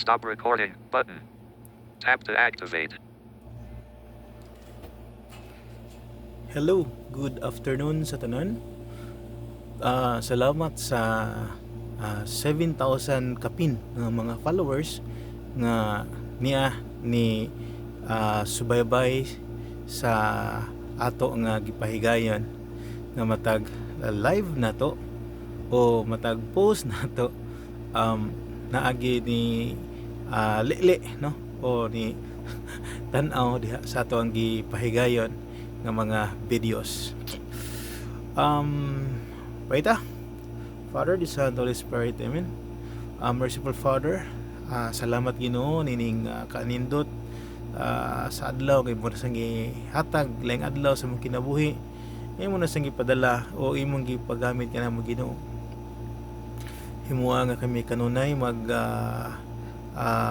Stop recording button. Tap to activate. Hello, good afternoon sa tanan. Salamat sa 7,000 kapin nga mga followers nga niya ni subaybay sa ato nga gipahigayon nga matag live nato o matag post nato naagi ni lili no o ni tan-aw diha sa ato ang gipahigayon nga mga videos. Paita Father, the Son, the Holy Spirit, Amen. Merciful Father, salamat Ginoo nining kanindot sa adlaw kay mo na sang gihatag laing adlaw sa mong kinabuhi. Imo na sang gipadala o imong gipagamit kanamo Ginoo. Himuha nga kami kanunay mag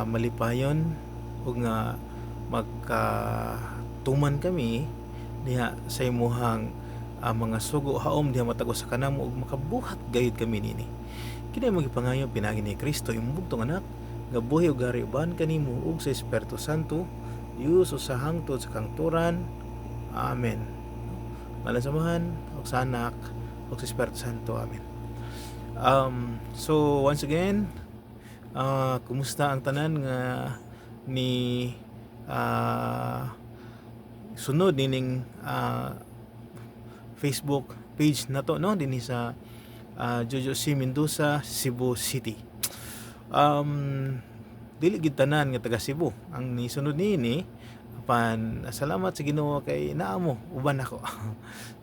malipayon ug nga magkatuman kami diha sa imuhang mga sugo haom diha matagos sa kanamo ug makabuhat gayud kami nini. Kini mo gipangayo pinagi ni Kristo imong bugtong anak nga buhi ug gariban kanimo ug sa Espiritu Santo Dios sa hangtod sa kangturan. Amen. Ngalan sa Amahan ug sa Anak ug sa Espiritu Santo. Amen. So once again, kumusta ang tanan nga ni sunod nining Facebook page na to no dinhi sa Jojo C. Mendoza, Cebu City. Dili gid tanan nga taga Cebu ang nisunod niini apan salamat sa Ginoo kay naa mo uban ako.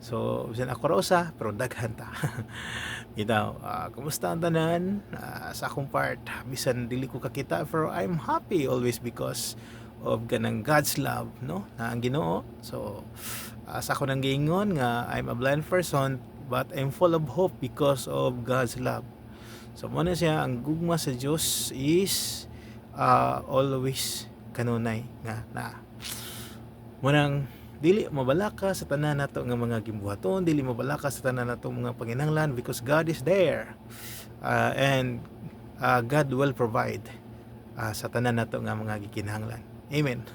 So bisan ako rosa pero daghan ta. Itaw, kumusta ang tanan sa akong part bisan dili ko kakita pero I'm happy always because of ganang God's love no na ang Ginoo. So sa ako nang giingon nga I'm a blind person but I'm full of hope because of God's love. So mo na siya ang gugma sa Dios is always kanunay nga na mo nang dili mabalaka sa tanan nato nga mga gimbuhaton, dili mabalaka sa tanan nato mga panginahanglan because God is there and God will provide sa tanan nato nga mga gikinahanglan. Amen.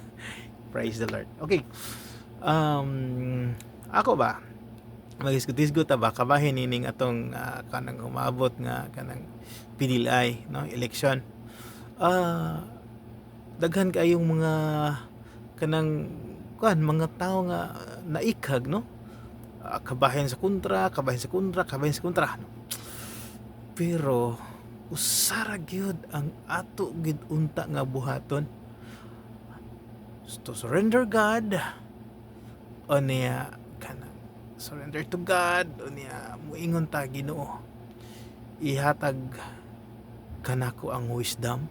Praise the Lord. Okay. Ako ba magisgot-isgot ba kabahin nining atong kanang umabot nga kanang PDLI no election. Daghan kayong mga kanang mga tao nga naikag no, kabahin sa kontra no? Pero usara gyud ang ato gid unta nga buhaton to surrender God o niya kanang surrender to God o niya muingon ta Ginoo ihatag kanako ang wisdom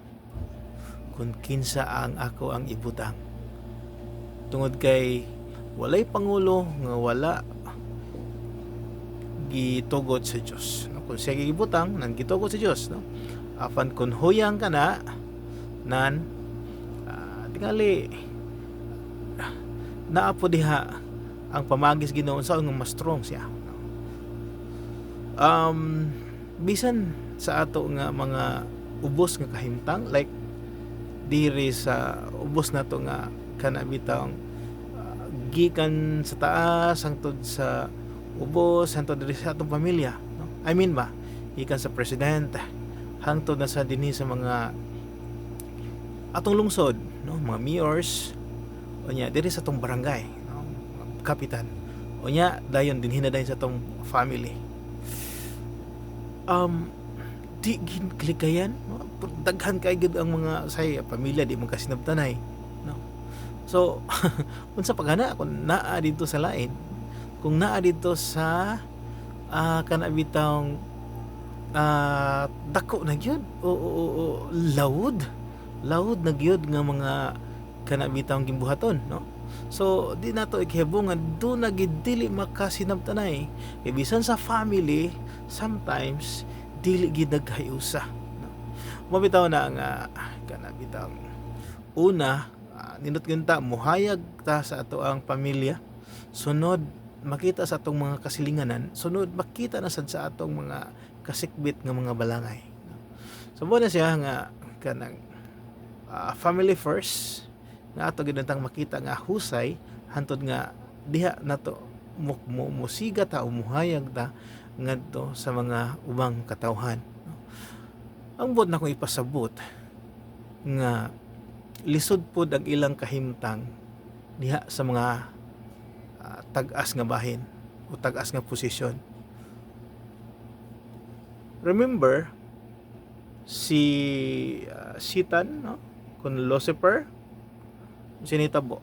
kung kinsa ang ako ang ibutang tungod kay walay pangulo nga wala gitugot sa Dios no? Kung siya gibutang nang gitugot sa Dios no? Apan kung huyang ka na nan tingali naapo diha ang pamagis Ginoo sa nga mas strong siya no? Bisan sa ato nga mga ubos nga kahimtang like diri sa ubos nato nga kanabitang gikan sa taas hangtod sa ubos hangtod diri sa atong pamilya no? I mean ba gikan sa presidente hangtod na sa dinhi sa mga atong lungsod no mga mayors o nya diri sa atong barangay no? Kapitan o nya dayon dinhi na dayon sa atong family di ginklikayan no? Daghan kay gid ang mga say pamilya di man kasinabtanay no so unsa paghana kung naa dito sa lain kung naa dito sa kanabitang dako na gyud o lawod na gyud nga mga kanabitang gimbuhaton no so di nato ikahibong nga do na gid dili makasinabtanay kay bisan sa family sometimes dili gid nagkayusa no? Mabitaw na nga kanabitang una nindot ginta muhayag ta sa ato ang pamilya sunod makita sa atong mga kasilinganan sunod makita na sad sa atong mga kasikbit nga mga balangay no? So mo na siya nga kanang family first nga ato ginantang makita nga husay hantod nga diha nato musiga ta umuhayag ta ngadto sa mga ubang katawhan. Ang buot na kong ipasabot nga lisod pod ang ilang kahimtang diha sa mga tag-as nga bahin o tag-as nga posisyon. Remember si Satan, no? Kun Lucifer sinitabo.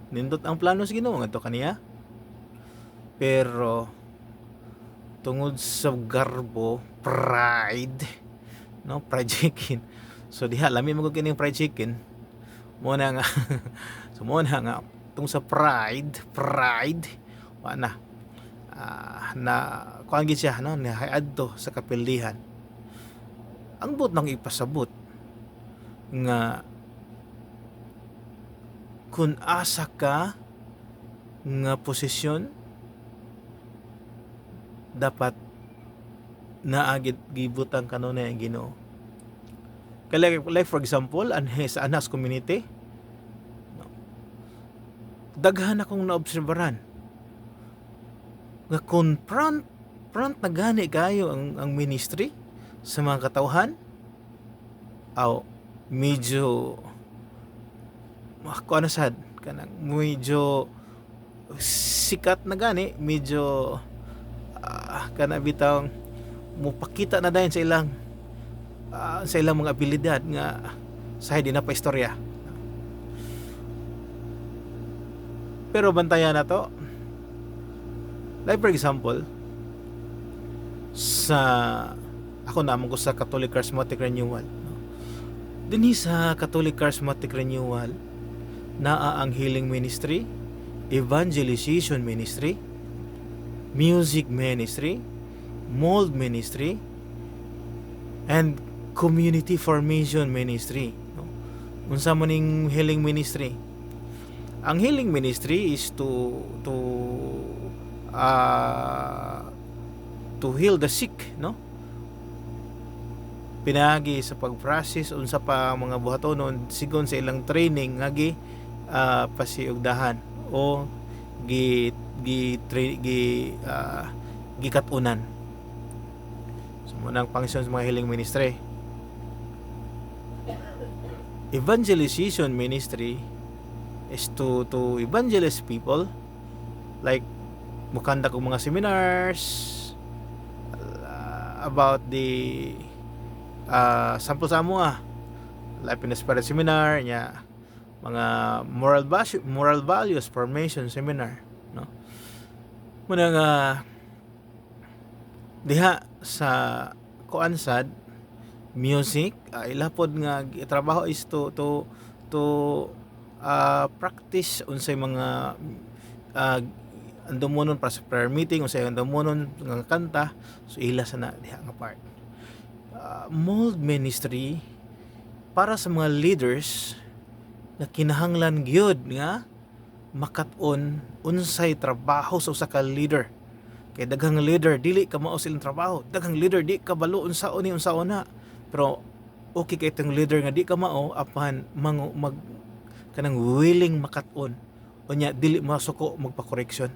Nindot ang plano sa Ginoo ngadto kaniya. Pero tungod sa garbo, pride, no, fried chicken. So diha lami magud kining fried chicken. Mo na nga so mo na nga tungod sa pride wa na na kuan gid siya, no, na adto sa kapildihan. Ang buot nang ipasabot nga kung asa ka nga posisyon dapat naagid gibutang kanunay ang Ginoo. Like for example, sa Anas community, no, daghan akong naobserbaran nga kung front na gani kayo ang ministry sa mga katawhan aw medyo ano sad kanang medyo sikat na gani, medyo kana bitang mupakita na dayon sa ilang mga abilidad nga sa di na pa istorya. Pero bantayan na to. Like for example, ako naman ko sa Catholic Charismatic Renewal. Dinhi sa Catholic Charismatic Renewal naa ang healing ministry, evangelization ministry, music ministry, mold ministry, and community formation ministry. No? Unsa man ning healing ministry? Ang healing ministry is to heal the sick, no? Pinagi sa pag-process unsa pa mga buhatonon sigon sa ilang training nga pasiugdahan o gikatunan. So munang function sa mga healing ministry. Evangelization ministry is to evangelize people, like mukanda kong mga seminars about the sample sa mga Life in the Spirit seminar nya, mga moral values formation seminar, no? Muna nga diha sa kuansad music, ilapod nga trabaho is to practice unsay mga andumonon para sa prayer meeting, unsay andumonon nga kanta, so ila sa na diha nga part. Mold ministry para sa mga leaders na kinahanglan gyud nga makat-on unsay trabaho sa usa ka leader. Kay daghang leader dili ka mao silang trabaho, daghang leader di ka balo unsaon ni unsaon na. Pero okay kay itong leader nga di ka mao apan mag kanang willing makat-on unya dili masuko magpa-correction,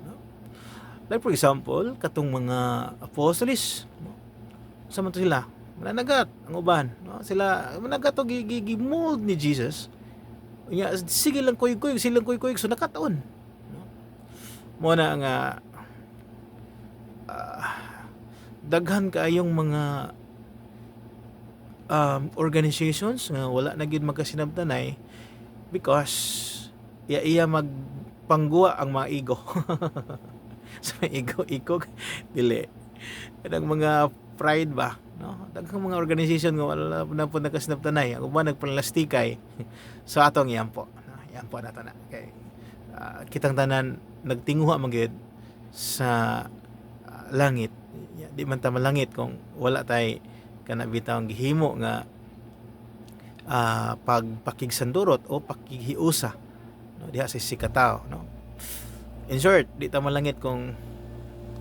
no? Like for example, katong mga apostoles, no? Sama to sila mananagat ang uban, no? Sila managat og gimold ni Jesus unya sige lang kuyog silang kuyog so nakataon, no? Mo na nga daghan kaayong mga organizations nga wala na gid magkasinabtanay because iya magpangguwa ang mga ego. So ego dili kanang mga pride ba, no? Daghang mga organization nga wala na po nagkasinabtanay, ang uban nagpanlastikay. So atong yampo, no? Yampo nato na kay kitang tanan nagtinguha man gyud sa langit. Di man ta malangit kung wala tay kana bitawng gihimo nga pagpakigsandurot o pakighiusa, no, diha sa sikataw, no? In short, di ta malangit kung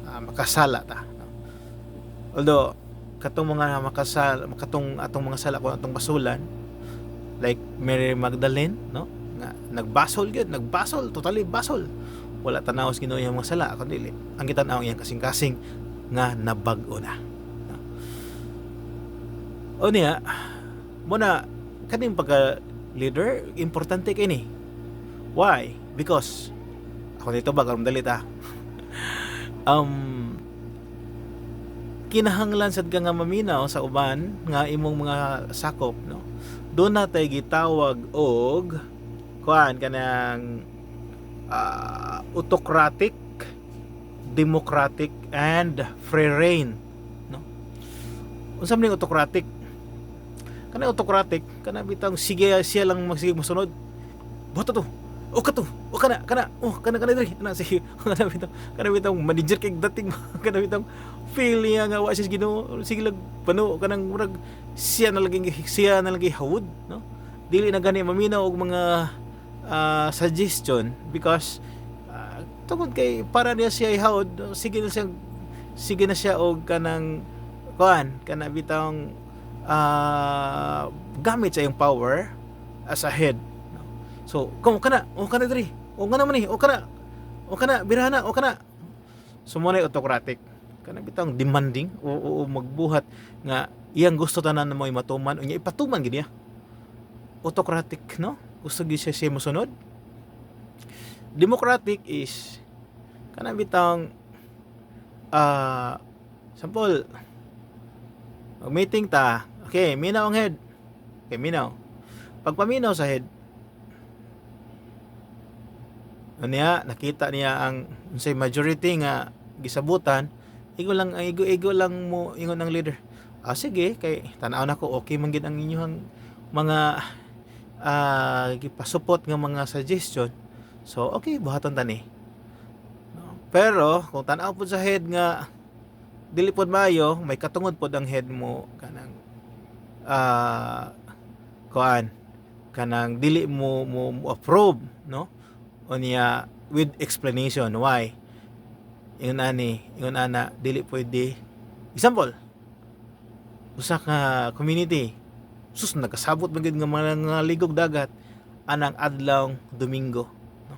makasala ta, no? Although katong mga katong atong mga sala kung atong basulan, like Mary Magdalene, no, nga nagbasol totally basol, wala tanaw sa Ginoo iyang mga sala kundi ang gitan-aw iyang kasing-kasing nga nabag-o na, no? O niya muna kaning pagka leader importante kini. Why? Because ako dito ba karon dalit kinahanglan sad ka nga maminaw sa uban nga imong mga sakop, no? Doon natay gitawag og kuan kanang autocratic, democratic, and free reign, no? Unsa man ning autocratic? Kana autocratic kana bitang sige siya lang magsige mosunod. Boto to. O kato. O kana diri. Ana sige. Kana bitang manager kay dating kana bitang feel niya nga wa siya Ginoo. Sige lang pano kanang murag siya na lagi hawod, no? Dili na gani maminaw og mga suggestion because tungod kay para niya siya ihawod, sige na siya og kanang kuan kana bitang gamit sa iyong power as a head, no? So kung kana diri, o kana man ni, o kana birana, o kana sumunay autocratic kana bitang demanding o magbuhat nga iyang gusto tanan na mo matuman unya ipatuman gid niya. Autocratic, no? Gusto gid siya mosunod. Democratic is kana bitang sample mag-meeting ta. Okay, minaw ang head. Okay, minaw. Pag paminaw sa head, niya nakita niya ang unsay majority nga gisabutan, igo lang mo ingon ang leader. Sige, kay tan-aw nako okay man gid ang inyong mga gipasupot nga mga suggestion. So, okay, buhaton tani. No? Pero kung tan-aw pud sa head nga dili pod maayo, may katungod pod ang head mo kanang kuan kanang dili mo approve, no? O niya with explanation why. Ingon ana dili pwede. Example, usa ka community sus nagkasabot magid nga mga ligog dagat anang adlaw Domingo, no?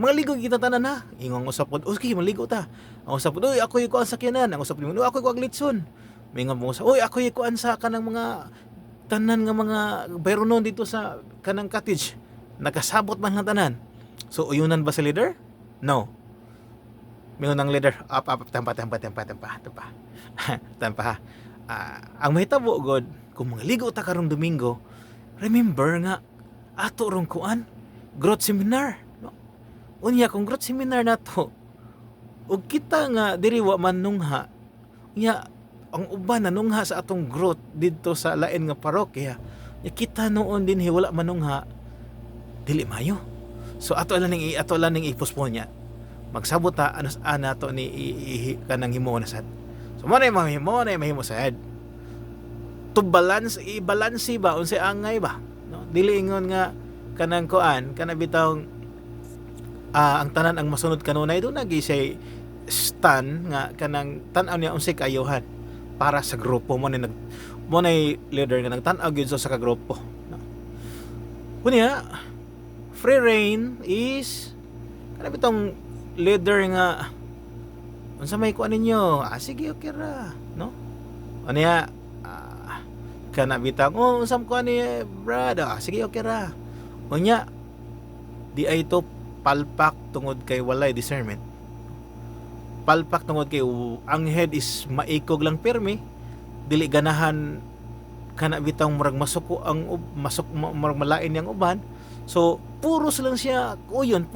Mga ligog kita tanan na ingong usap pod, okay maligo ta. Ang usap pod, oy ako yung kuan sakyanan. Ang usap nimo, ako yung aglitson. Mingon mo sa, oy ako yung kuan sa kanang mga tanan nga mga bayronon dito sa kanang cottage. Nagkasabot man lang tanan. So uyunan ba sa leader? No. Mingon ang leader, tampa. Ang mahitabo god kung mga ligo ta karong Domingo, remember nga ato rong kuan growth seminar, no? Unya kung growth seminar nato ug kita nga diri wa man nungha, nya ang uban nanungha sa atong growth didto sa lain nga parokya, nya kita noon dinhi wala manungha, dili mayo. So ato lang ning i-postpone niya. Magsabot ta ana to ni kanang himo na sad. So mo na mahimo sad. To i-balance ba unsay angay ba, no? Dili ingon nga kanang kuan kana bitawng ang tanan ang masunod kanunay do nagi say stand nga kanang tan-aw niya unsay kaayohan para sa grupo mo ni leader nga nagtan-aw gyud sa kagrupo, no? Kunya free reign is kana bitong leader nga unsa may kuan ninyo, sige okay ra, no? Unya kana bitang unsam kuan ni brad, sige okay ra. Unya di ay to palpak tungod kay walay discernment. Palpak tungod kay ang head is maikog lang pirmi, dili ganahan kana bitang murag masuko ang murag malain yang uban. So puros lang siya uyon,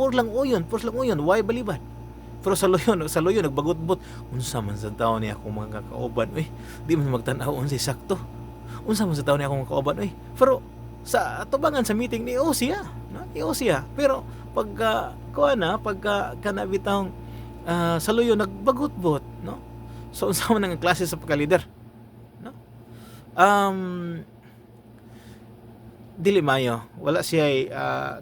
why baliban? Pero sa luyon nagbagot-bot unsa man sa tawo ni akong mga kauban, di man magtan-aw unsay sakto. Unsa man sa tawo ni akong mga kauban, pero sa atubangan sa meeting ni siya, no? Siya. Pero pagka kana bitang sa luyo nagbagot-bot, no? So unsa man ang klase sa pagka-leader, no? Dili mayo, wala siya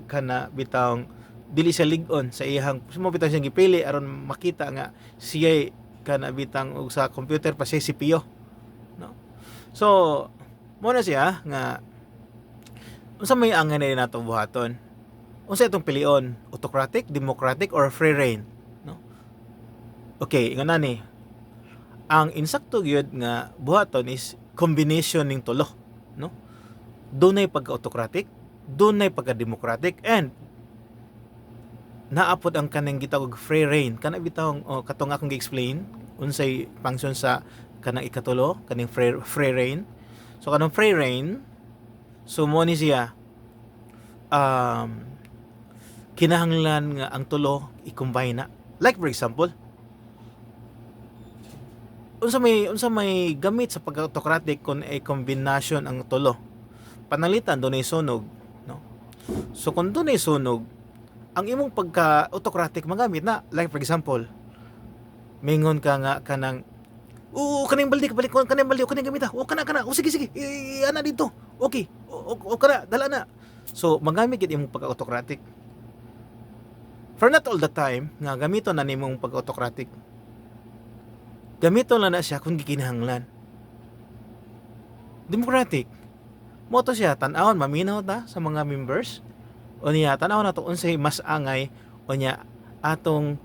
kana bitang dili siya lig-on sa iyang mo bitang siyang gipili aron makita nga siya kana bitang og sa computer pa siya CPU, no? So mo na siya nga unsa may angay na nato buhaton, unsa itong pilion, autocratic, democratic, or free reign, no? Okay, ingon na ni ang insakto gyud nga buhaton is combination ning tulo, no? Dunay pagka-autocratic, dunay pagka-democratic, and naapod ang kanang gitawag free reign. Kana bitawng katong akong gi-explain unsay function sa kanang ikatulo, kaning free reign. So kanang free reign, so mo ni siya kinahanglan nga ang tulo i-combine na. Like for example, unsa may gamit sa pagka-autocratic kung ay kombinasyon ang tulo. Panalitan dunay sunog, no? So kung dunay sunog, ang imong pagka-autocratic magamit na. Like for example, mingon ka nga kanang kaning baldi balik ko kaning baldi kaning gamita. Kana. Sige. Ana dito. Okay. Kana dala na. So magamit gid imong pagka-autocratic. For not all the time nga gamiton na nimong pagka-autocratic. Gamiton lang na siya kung gikinahanglan. Democratic. Mo to siya tan-awon maminaw ta sa mga members. O niya tan-awon nato unsay mas angay o niya atong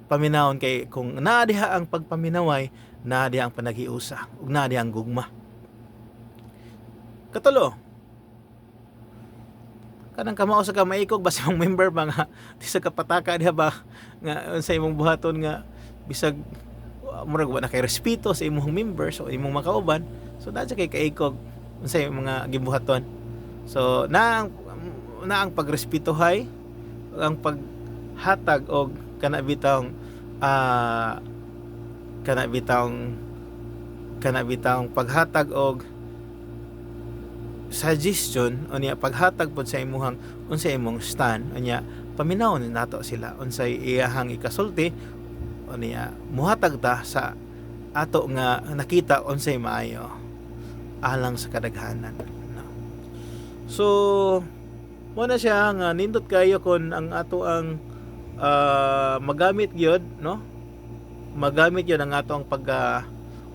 paminawon kay kung naa diha ang pagpaminaway, naa diha ang panagiusa ug naa diha ang gugma. Katulo, kanang kamao sa kamaikog basta mong member ba nga di sa kapataka diha ba nga sa imong buhaton nga bisag murag wa na kay respeto sa imong members o imong makauban, so dahil kay kaikog unsay mga gibuhaton. So na ang pagrespetuhay, ang paghatag og kana bitawng paghatag og suggestion o niya paghatag pod sa imuhang unsay imong stand o niya paminawon nato sila unsay iyahang ikasulti o niya muhatag ta sa ato nga nakita unsay maayo alang sa kadaghanan, no? So mo na siya nga nindot kayo kon ang ato ang magamit gyud, no? Magamit gyud ang ato ang pag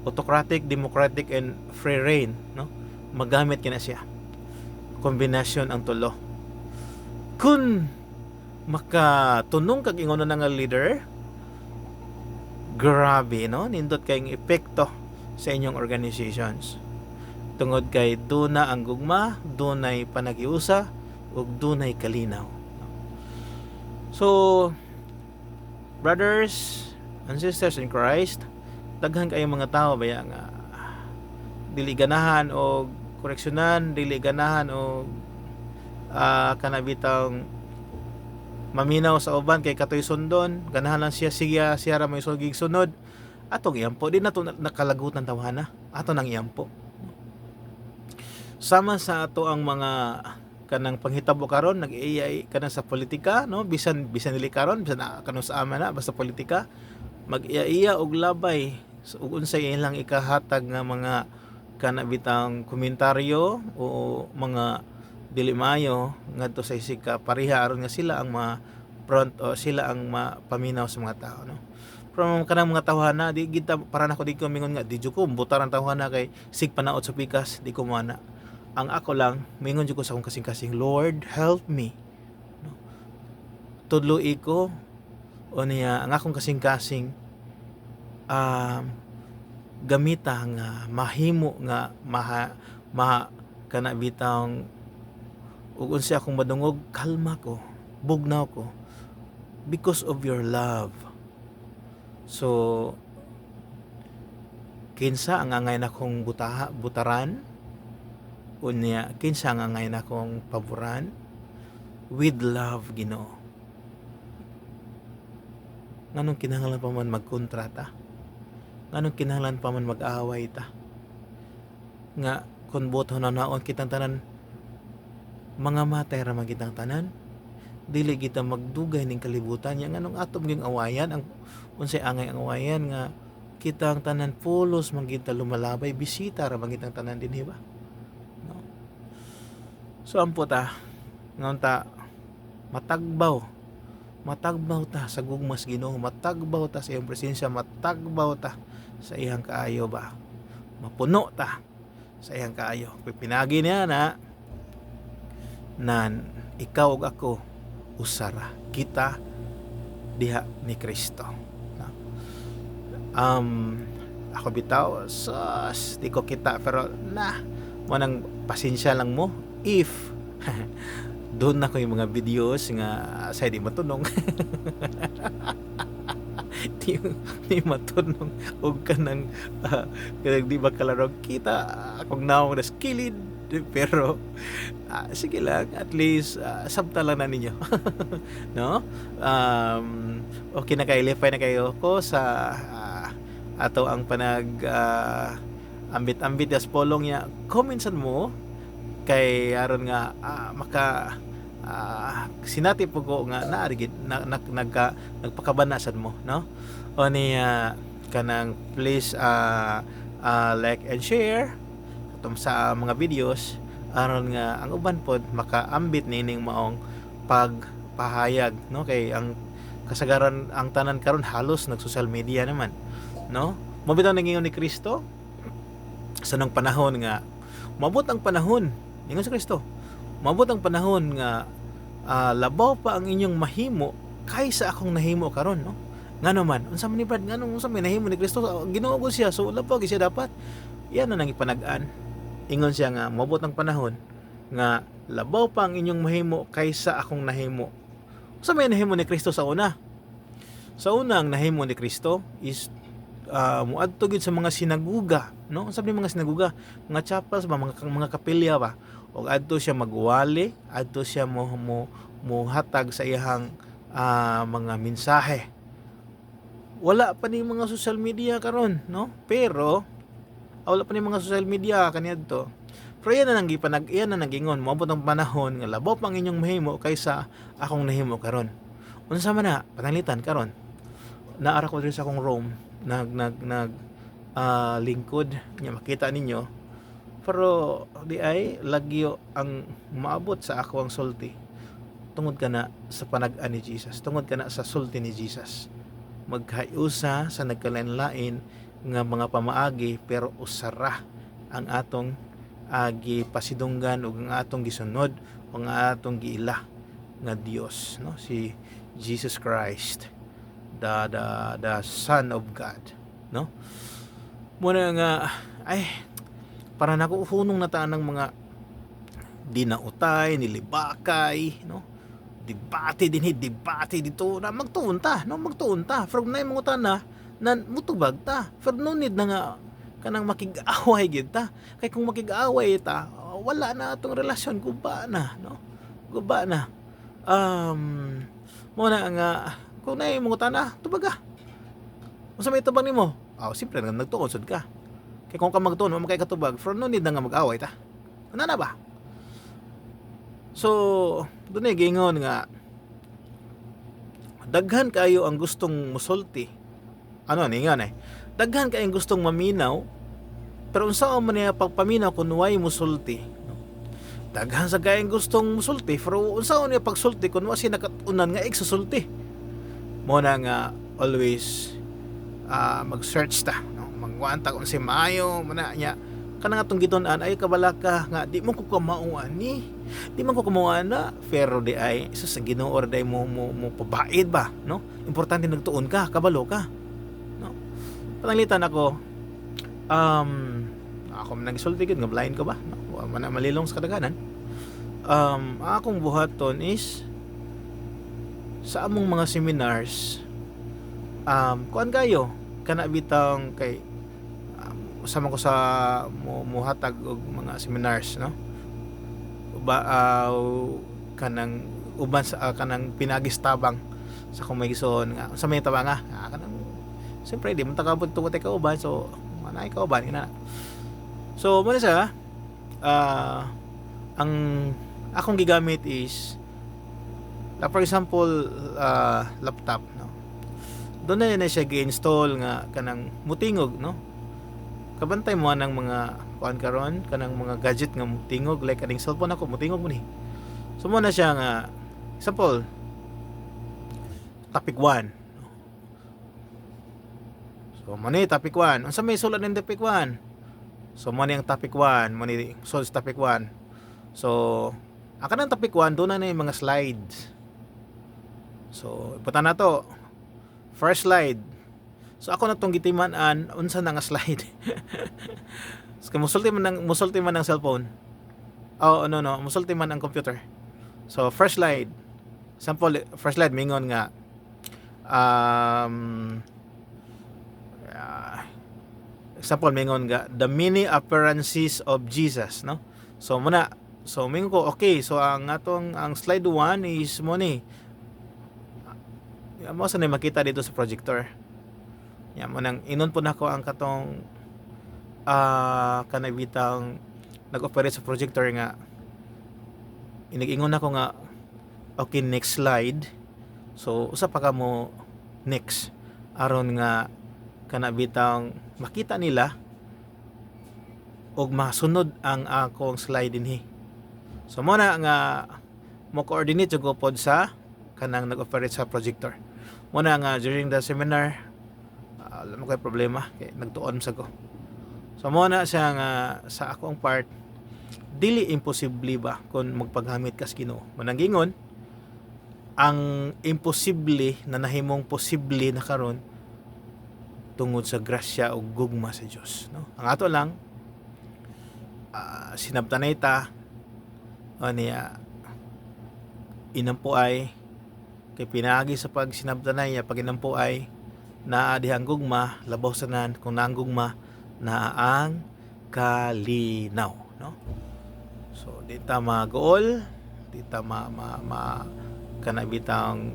autocratic, democratic, and free reign, no? Magamit kina siya. Kombinasyon ang tulo. Kun makatunong kag ingon na nga leader, grabe, no? Nindot kayong epekto sa inyong organizations. Tungod kay duna ang gugma, dunay panagiusa, ug dunay kalinaw. So, brothers and sisters in Christ, daghan kayo mga tao baya nga dili ganahan o koreksyonan, dili ganahan o kanabitang maminaw sa uban kay katoy sundon, ganahan lang siya ra may sugig sunod. Atong iyampo di nato nakalagutan tawhana. Ato nang iyampo. Sama sa ato ang mga kanang panghitabo karon nag-iay kanang sa politika, no? Bisan dili karon bisan kanang sa ama na basta politika mag-iya og labay ug unsay ilang ikahatag nga mga kanabitang komentaryo o mga dili maayo ngadto sa isika pareha aron nga sila ang front o sila ang mapaminaw sa mga tao, no? From kanang mga tawhana di kita para nako di ko mingon nga di jud ko butaran tawhana kay sig panaot sa pikas, di ko mana. Ang ako lang mingon jud ko sa akong kasing-kasing, Lord help me, no? Tudloi ko o niya ang akong kasing-kasing gamita nga mahimo nga kana bitang ug unsa akong madungog, kalma ko, bugnaw ko because of your love. So kinsa ang angay na kong butaran unya kinsa ang angay na kong paboran with love, Ginoo. Nganong kinahanglan pa man magkontrata, nganong kinahanglan pa man mag-away ta nga kun boto na naon kitang tanan mga matay ra magitang tanan, dili kita magdugay ning kalibutan nya nganong atom ging awayan ang unsay angay ang awayan nga kitang tanan pulos man kita lumalabay, bisita ra magitang tanan dinhi ba, no? So ampo ta ngon ta matagbaw ta sa gugmas Ginoo, matagbaw ta sa iyang presensya, matagbaw ta sa iyang kaayo ba, mapuno ta sa iyang kaayo. Pinagi niya na nan ikaw ug ako usara kita diha ni Kristo. Ako bitaw sus di ko kita pero mo nang pasensya lang mo if doon na ko yung mga videos nga sa di matunong di matunong og kanang di ba kalaro kita akong naong na skilled pero sige lang at least sabta lang na ninyo no okay na kayo lipay na kayo ko sa ato ang panag ambit-ambit as polong ya commentsan mo kay aron nga maka sinati po ko nga naarigid nagpakabanasan mo no o ni kanang please like and share atom sa mga videos aron nga ang uban pod makaambit nining maong pagpahayag no kay ang kasagaran ang tanan karon halos nag social media naman no mabitaw nangingon ni Kristo sa nang panahon nga mabot ang panahon ningon sa Kristo mabot ang panahon nga labaw pa ang inyong mahimo kaysa akong nahimo karon no ngano man unsa man ni Brad ngano unsa may nahimo ni Kristo Ginoo ko siya so labaw gyud siya dapat yan na nang ipanag-an ingon siya nga mabot ang panahon nga labaw pa ang inyong mahimo kaysa akong nahimo unsa may nahimo ni Kristo sa una ang nahimo ni Kristo is muadto gid sa mga sinaguga no sabi mga sinaguga mga chapels ba mga kapilya ba og adto siya magwali adto siya mo hatag sa iyang mga mensahe wala pa ni mga social media karon no pero wala pa ni mga social media kaniadto pero yan na nagingon moabot ang panahon nga labaw pang inyong mahimo kaysa akong nahimo karon unsa man na panalitan karon naara ko diri sa akong Rome lingkod nya makita ninyo pero di ay lagyo ang maabot sa ako ang sulti tungod kana sa panag-an ni Jesus tungod kana sa sulti ni Jesus maghayusa sa nagkalain-lain nga mga pamaagi pero usara ang atong agi pasidunggan ug ang atong gisunod ug ang atong giila nga Dios no si Jesus Christ the Son of God no muna nga ay para nako hunong nataan ng mga dinautay nilibakay no debate dito na magtuunta from na mga tana nan mutubag ta pero no need na nga kanang makig-away gid ta kay kung makig-away ta wala na atong relasyon guba na no guba na muna nga kung na yung mga tana tubaga unsa may tubag nimo siyempre nagtuon sud ka kay kung ka magtuon mo makay katubag from no need na nga mag-away ta ana na ba so doon ay gingon nga daghan kayo ang gustong musulti daghan kayo ang gustong maminaw pero unsa man niya pagpaminaw kun way musulti daghan sa kayong gustong musulti pero unsa man niya pagsulti kun wa si nakatunan nga igsusulti mo na nga always mag-search ta no? magwanta kung si maayo mana nya kana nga tong gitun-an ay kabalaka nga di mo ko kamauan ni di man ko kamauan na pero di ay isa sa Ginoo or day mo pabaid ba no importante nagtuon ka kabalo ka no panalitan ako ako man nagsulti gid nga blind ko ba no man malilong sa kadaghanan akong buhaton is sa among mga seminars kuan kayo kana bitang kay usama ko sa muhatag og mga seminars no ba kanang uban sa kanang pinagistabang sa kung may gison nga sa may tabang kanang siyempre di man takabot tungod ka uban so manay ka uban ina so mo sa ang akong gigamit is for example laptop no doon na siya gi-install nga kanang mutingog no kabantay mo ng mga kuan karon kanang mga gadget nga mutingog like aning cellphone ako mutingog mo ni so mo na siya nga example topic 1 so mo ni topic 1 unsa may sulat ng topic 1 So mo ni ang topic 1, mo ni so topic 1. So ang kanang topic 1 doon na yung mga slides. So iputan na to. First slide. So ako na tong gitiman-an unsa na nga slide. So musulti man ng cellphone. Oh no, musulti man ang computer. So first slide. Sample first slide mingon nga example mingon nga the many appearances of Jesus, no? So mingon ko okay, so ang slide 1 is mo ni mo sa makita dito sa projector. Ya mo nang inon po nako ang katong kanay bitang nag-operate sa projector nga inig-ingon nako nga okay, next slide. So usa pa ka mo next aron nga kana bitang makita nila og masunod ang akong slide dinhi. So mo na nga mo coordinate jud ko pod sa kanang nag-operate sa projector. Mo na nga during the seminar alam mo kay problema kay nagtuon sa ko. So mo na siya nga sa akong part dili imposible ba kung magpaghamit kas Ginoo. Mananggingon ang imposible na nahimong posible na karon tungod sa grasya o gugma sa Dios, no? Ang ato lang sinabtanay ta o niya inampuay kay pinagi sa pag sinabtanay pag inampuay naa dihang gugma labaw sanan kung naang gugma naa ang kalinaw, no? So di ta magool, di ta kana bitang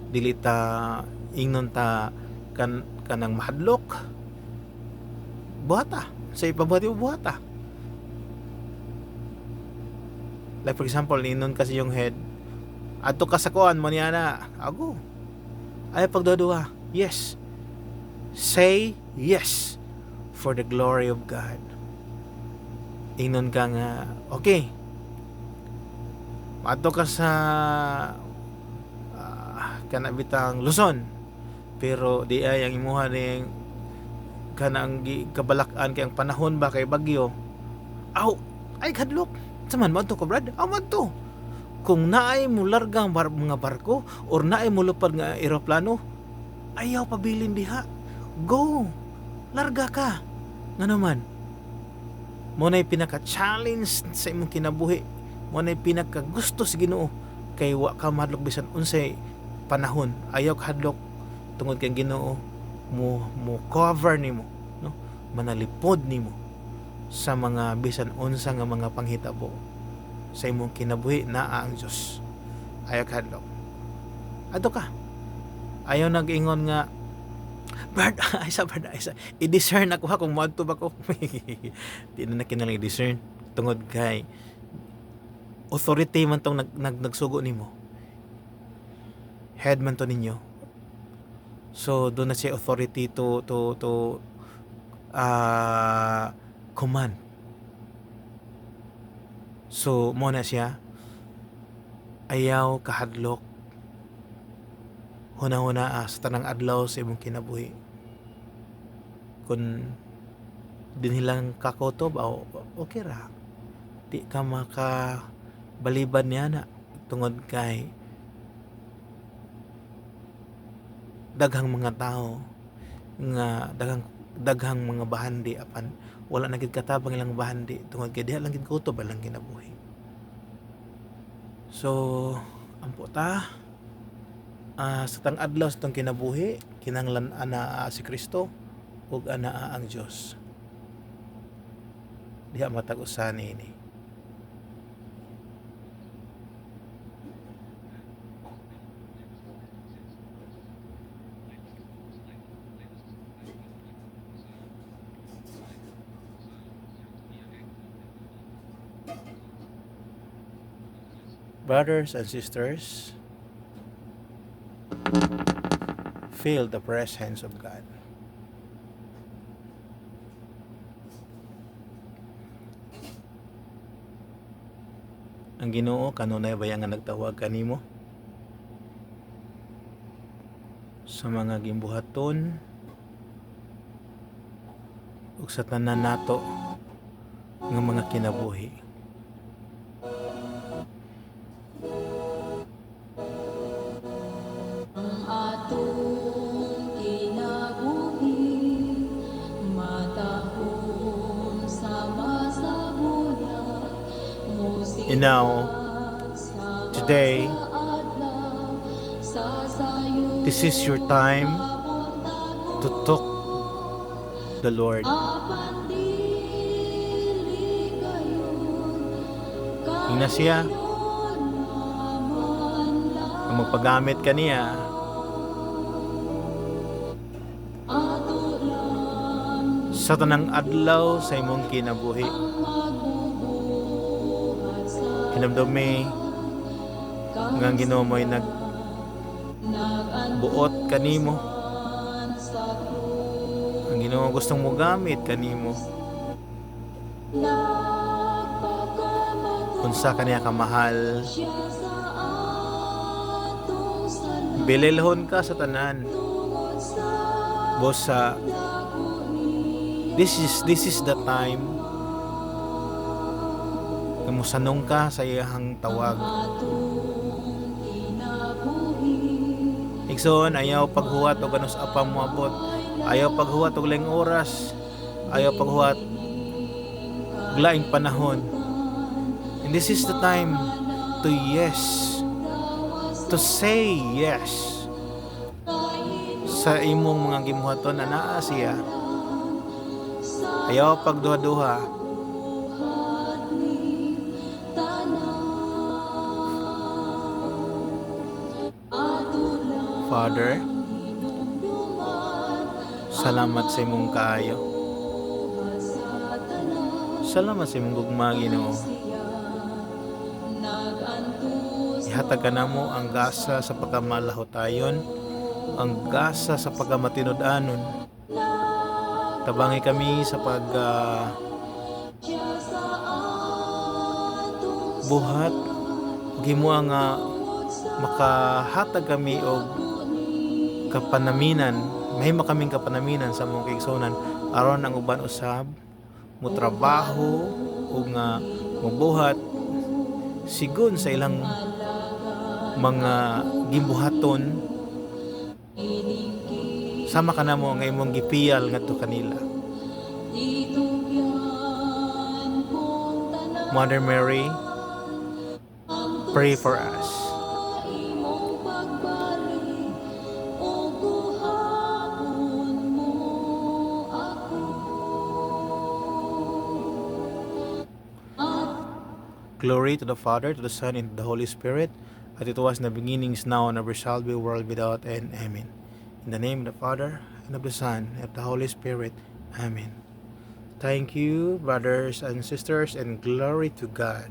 dili ta ingnon ta kanang mahadlok buhata sa ipabuhati buhata. Like for example ingnon kasi yung head adto ka sa kuan mo niya na ago ay pagduduha, yes, say yes for the glory of God. Ingnon ka nga okay adto ka sa kana bitang Luzon pero di ay ang imuha ning kanang kabalakan kay ang panahon ba kay bagyo aw ay kadlok saman mo to ko brad aman to kung naay mo largang mga barko or naay mo lupad nga eroplano ayaw pabilin diha go larga ka nga naman mo na pinaka-challenge sa imong kinabuhi mo na pinaka-gusto sa Ginoo kay wa ka mahadlok bisan unsay panahon ayaw hadlok tungod kay Ginoo mo cover nimo, no? Manalipod nimo sa mga bisan unsa nga mga panghitabo sa imong kinabuhi naa ang Dios. Ayaw hadlok adto ka ayaw nag-ingon nga Bard, aysa i-discern ako ha kung moadto ba ko. Di na kinalang i-discern tungod kay authority man tong nagsugo nimo. Head man to ninyo. So doon na siya authority to command. So mo na siya ayaw kahadlok huna-huna sa tanang adlaw sa imong kinabuhi. Kung dinhilang kakotob okay ra. Di ka makabaliban niya na tungod kay daghang mga tao nga daghang mga bahandi apan wala na gid katabang ilang bahandi tungod kay diha lang gid kutob lang kinabuhi. So ampo ta sa tang adlaw sa tong kinabuhi kinahanglan ana si Kristo ug ana ang Dios. Diha matag-usan ini. Brothers and sisters, feel the presence of God. Ang Ginoo kanunay baya nga nagtawag kanimo sa mga gimbuhaton ug sa tanan nato nga mga kinabuhi. Ang atong kinabuhi matahom sama sa bulan musik And now, today, this is your time to talk the Lord. Tingnan siya na magpagamit ka niya sa tanang adlaw sa imong kinabuhi. Hinamdumi nga ang Ginoo mo'y nagbuot kanimo. Ang Ginoo gustong mo gamit kanimo. Unsa kaniya kamahal, bililhon ka sa tanan. Bosa, this is the time na musanong ka sa iyang tawag. Igsoon, ayaw paghuwat o ganun sa apam mo abot. Ayaw paghuwat o laing oras. Ayaw paghuwat og laing panahon. And this is the time to say yes sa imong mga gimuhaton na naa siya. Ayaw pagduha-duha. Father, salamat sa imong kaayo. Salamat sa imong gugma, Ginoo. Ihatag ka namo ang gasa sa pagkamalahotayon, ang gasa sa pagkamatinud-anon. Tabangi kami sa buhat. Gimo nga makahatag kami og kapanaminan, mahimo kaming kapanaminan sa among kaigsunan aron ang uban usab mo trabaho ug nga mobuhat sigon sa ilang mga gimbuhaton. Sama ka namo nga imong gipiyal ngadto kanila. Mother Mary, pray for us. Glory to the Father, to the Son, and to the Holy Spirit, as it was in the beginning, is now, and ever shall be, world without end. Amen. In the name of the Father, and of the Son, and of the Holy Spirit. Amen. Thank you, brothers and sisters, and glory to God.